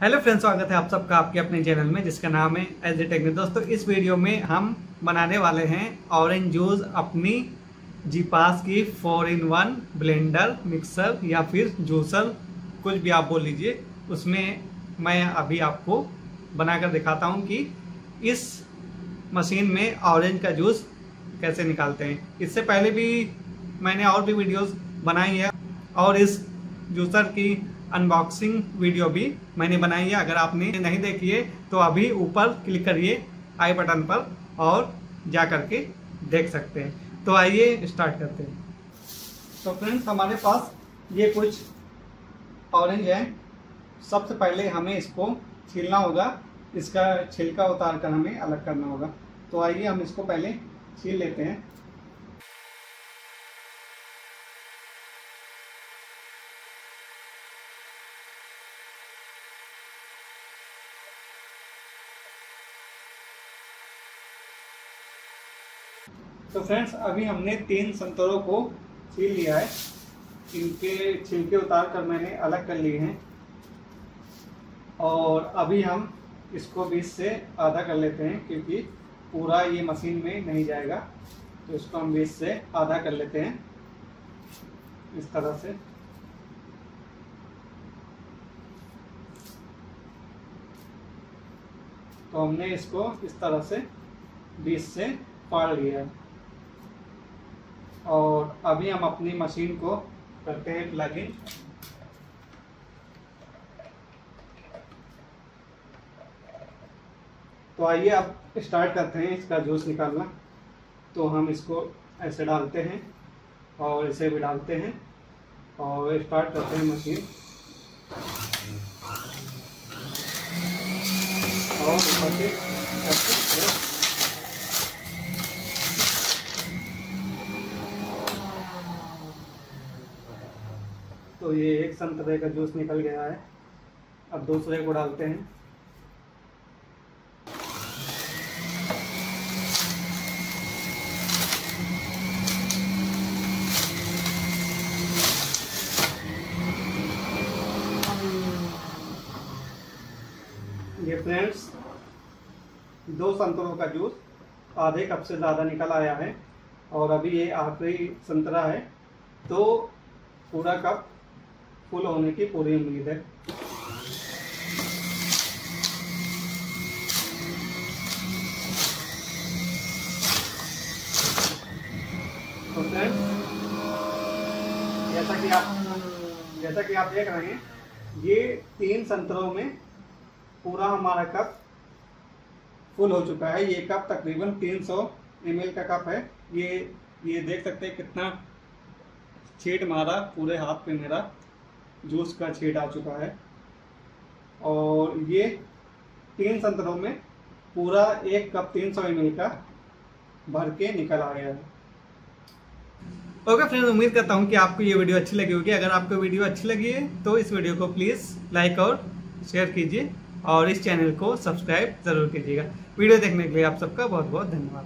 Hello friends, स्वागत है आप सबका आपके अपने चैनल में जिसका नाम है एज ए टेक्निक। दोस्तों, इस वीडियो में हम बनाने वाले हैं ऑरेंज जूस अपनी जीपास की 4-in-1 ब्लेंडर, मिक्सर या फिर जूसर, कुछ भी आप बोल लीजिए। उसमें मैं अभी आपको बनाकर दिखाता हूं कि इस मशीन में ऑरेंज का जूस कैसे निकालते हैं। इससे पहले भी मैंने और भी वीडियोस बनाई है और इस जूसर की अनबॉक्सिंग वीडियो भी मैंने बनाई है। अगर आपने नहीं देखी है तो अभी ऊपर क्लिक करिए आई बटन पर और जा करके देख सकते हैं। तो आइए स्टार्ट करते हैं। तो फ्रेंड्स, हमारे पास ये कुछ ऑरेंज है। सबसे पहले हमें इसको छीलना होगा, इसका छिलका उतार कर हमें अलग करना होगा। तो आइए हम इसको पहले छील लेते हैं। तो फ्रेंड्स, अभी हमने 3 संतरों को छील लिया है। इनके छिलके उतार कर मैंने अलग कर लिए हैं और अभी हम इसको बीच से आधा कर लेते हैं, क्योंकि पूरा ये मशीन में नहीं जाएगा। तो इसको हम बीच से आधा कर लेते हैं इस तरह से। तो हमने इसको इस तरह से बीच से फाड़ लिया है और अभी हम अपनी मशीन को करते हैं प्लग इन। तो आइए अब स्टार्ट करते हैं इसका जूस निकालना। तो हम इसको ऐसे डालते हैं और इसे भी डालते हैं और स्टार्ट करते हैं मशीन और तो ये एक संतरे का जूस निकल गया है। अब दूसरे को डालते हैं। ये फ्रेंड्स, 2 संतरों का जूस आधे कप से ज़्यादा निकल आया है और अभी ये आखिरी संतरा है। तो पूरा कप फुल होने की पूरी उम्मीद है। तो फ्रेंड्स, जैसा कि आप देख रहे हैं, ये 3 संतरों में पूरा हमारा कप फुल हो चुका है। ये कप तकरीबन 300 ml का कप है। ये देख सकते हैं कितना छींट मारा, पूरे हाथ पे मेरा जूस का छींट आ चुका है। और ये 3 संतरों में पूरा 1 कप 300 ml का भर के निकल आया है। ओके फ्रेंड्स, उम्मीद करता हूँ कि आपको ये वीडियो अच्छी लगी होगी। अगर आपको वीडियो अच्छी लगी है तो इस वीडियो को प्लीज़ लाइक और शेयर कीजिए और इस चैनल को सब्सक्राइब ज़रूर कीजिएगा। वीडियो देखने के लिए आप सबका बहुत बहुत धन्यवाद।